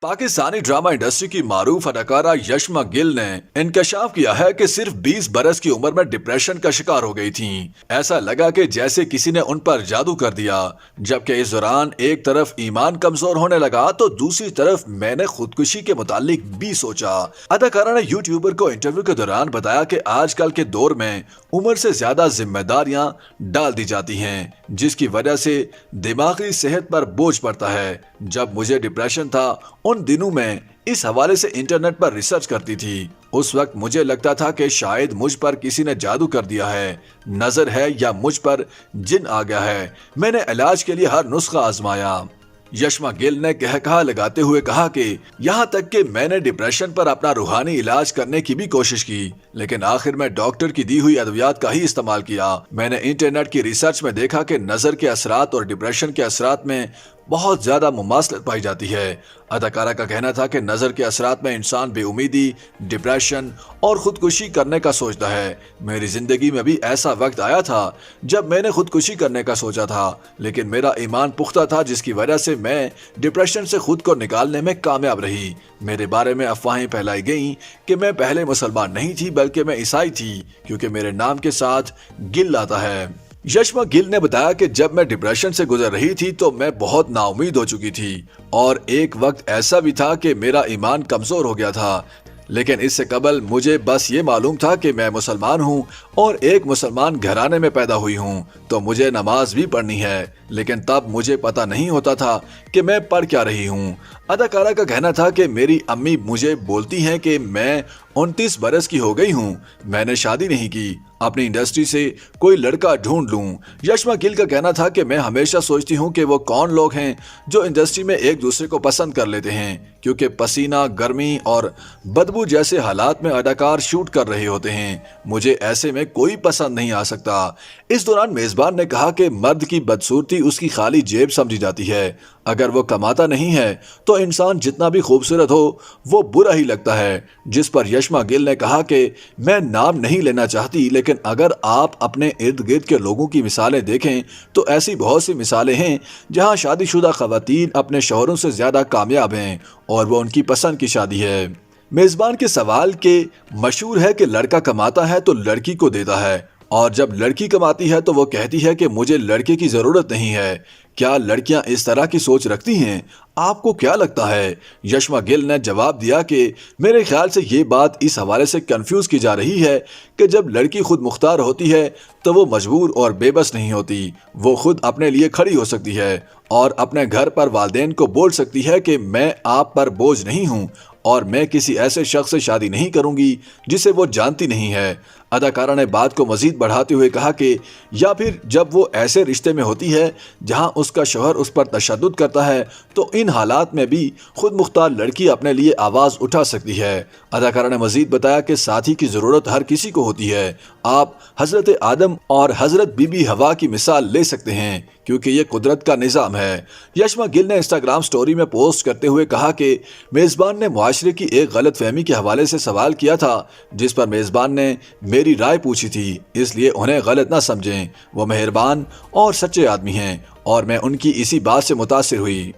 Pakistani drama industry की मारूफ अदाकारा यशमा गिल ने इंकशाफ किया है कि सिर्फ 20 बरस की उम्र में डिप्रेशन का शिकार हो गई थीं। ऐसा लगा कि जैसे किसी ने उन पर जादू कर दिया। जबकि इस दौरान एक तरफ ईमान कमजोर होने लगा तो दूसरी तरफ मैंने खुदकुशी के मुतालिक भी सोचा। अदाकारा ने यूट्यूबर को इंटरव्यू के दौरान बताया कि आजकल के दौर में उम्र से ज्यादा जिम्मेदारियां डाल दी जाती हैं, जिसकी वजह से दिमागी सेहत पर बोझ पड़ता है। जब मुझे डिप्रेशन था उन दिनों में इस हवाले से इंटरनेट पर रिसर्च करती थी। उस वक्त मुझे लगता था कि शायद मुझ पर किसी ने जादू कर दिया है, नजर है या मुझ पर जिन आ गया है। मैंने इलाज के लिए हर नुस्खा आजमाया। यशमा गिल ने कहकहा लगाते हुए कहा कि यहाँ तक कि मैंने डिप्रेशन पर अपना रूहानी इलाज करने की भी कोशिश की, लेकिन आखिर में डॉक्टर की दी हुई अद्वियात का ही इस्तेमाल किया। मैंने इंटरनेट की रिसर्च में देखा कि नजर के असरात और डिप्रेशन के असरात में बहुत ज्यादा मुमासलत पाई जाती है। अदाकारा का कहना था कि नजर के असरात में इंसान बेउमीदी, डिप्रेशन और खुदकुशी करने का सोचता है। मेरी जिंदगी में भी ऐसा वक्त आया था जब मैंने खुदकुशी करने का सोचा था, लेकिन मेरा ईमान पुख्ता था, जिसकी वजह से मैं डिप्रेशन से खुद को निकालने में कामयाब रही। मेरे बारे में अफवाहें फैलाई गईं कि मैं पहले मुसलमान नहीं थी बल्कि मैं ईसाई थी, क्योंकि मेरे नाम के साथ गिल आता है। यशमा गिल ने बताया कि जब मैं डिप्रेशन से गुजर रही थी तो मैं बहुत नाउमीद हो चुकी थी और एक वक्त ऐसा भी था कि मेरा ईमान कमजोर हो गया था। लेकिन इससे कबल मुझे बस ये मालूम था कि मैं मुसलमान हूँ और एक मुसलमान घराने में पैदा हुई हूँ, तो मुझे नमाज भी पढ़नी है। लेकिन तब मुझे पता नहीं होता था कि मैं पढ़ क्या रही हूँ। अदाकारा का कहना था कि मेरी अम्मी मुझे बोलती हैं कि मैं 29 बरस की हो गई हूँ, मैंने शादी नहीं की, अपनी इंडस्ट्री से कोई लड़का ढूंढ लूं। यशमा गिल का कहना था कि मैं हमेशा सोचती हूँ कि वो कौन लोग हैं जो इंडस्ट्री में एक दूसरे को पसंद कर लेते हैं, क्योंकि पसीना, गर्मी और बदबू जैसे हालात में अदाकार शूट कर रहे होते हैं। मुझे ऐसे में कोई पसंद नहीं आ सकता। इस दौरान मेजबान ने कहा कि मर्द की बदसूरती उसकी खाली जेब समझी जाती है। अगर वो कमाता नहीं है तो इंसान जितना भी खूबसूरत हो वो बुरा ही लगता है। जिस पर यशमा गिल ने कहा कि मैं नाम नहीं लेना चाहती, लेकिन अगर आप अपने इर्द गिर्द के लोगों की मिसालें देखें तो ऐसी बहुत सी मिसालें हैं जहां शादीशुदा खवातीन अपने शौहरों से ज्यादा कामयाब हैं और वो उनकी पसंद की शादी है। मेजबान के सवाल के मशहूर है कि लड़का कमाता है तो लड़की को देता है, और जब लड़की कमाती है तो वो कहती है कि मुझे लड़के की जरूरत नहीं है। क्या लड़कियां इस तरह की सोच रखती हैं? आपको क्या लगता है? यशमा गिल ने जवाब दिया कि मेरे ख्याल से ये बात इस हवाले से कंफ्यूज की जा रही है कि जब लड़की खुद मुख्तार होती है तो वो मजबूर और बेबस नहीं होती। वो खुद अपने लिए खड़ी हो सकती है और अपने घर पर वालिदैन को बोल सकती है कि मैं आप पर बोझ नहीं हूँ और मैं किसी ऐसे शख्स से शादी नहीं करूंगी जिसे वो जानती नहीं है। अदाकारा ने बात को मजीद बढ़ाते हुए कहा कि या फिर जब वो ऐसे रिश्ते में होती है जहां उसका शौहर उस पर तशद्दुद करता है, तो इन हालात में भी खुद मुख्तार लड़की अपने लिए आवाज़ उठा सकती है। अदाकारा ने मजीद बताया कि साथी की ज़रूरत हर किसी को होती है। आप हज़रत आदम और हज़रत बीबी हवा की मिसाल ले सकते हैं, क्योंकि ये कुदरत का निज़ाम है। यशमा गिल ने इंस्टाग्राम स्टोरी में पोस्ट करते हुए कहा कि मेज़बान ने मुआशरे की एक गलत फहमी के हवाले से सवाल किया था, जिस पर मेज़बान ने मेरी राय पूछी थी, इसलिए उन्हें गलत ना समझें। वो मेहरबान और सच्चे आदमी हैं और मैं उनकी इसी बात से मुतासिर हुई।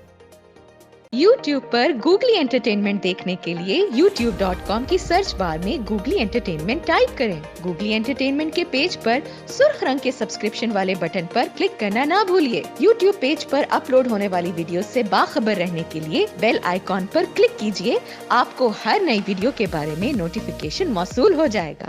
YouTube पर गूगली एंटरटेनमेंट देखने के लिए youtube.com की सर्च बार में गूगली एंटरटेनमेंट टाइप करें। गूगली एंटरटेनमेंट के पेज पर सुर्ख रंग के सब्सक्रिप्शन वाले बटन पर क्लिक करना ना भूलिए। YouTube पेज पर अपलोड होने वाली वीडियो से बाखबर रहने के लिए बेल आइकॉन पर क्लिक कीजिए। आपको हर नई वीडियो के बारे में नोटिफिकेशन मौसूल हो जाएगा।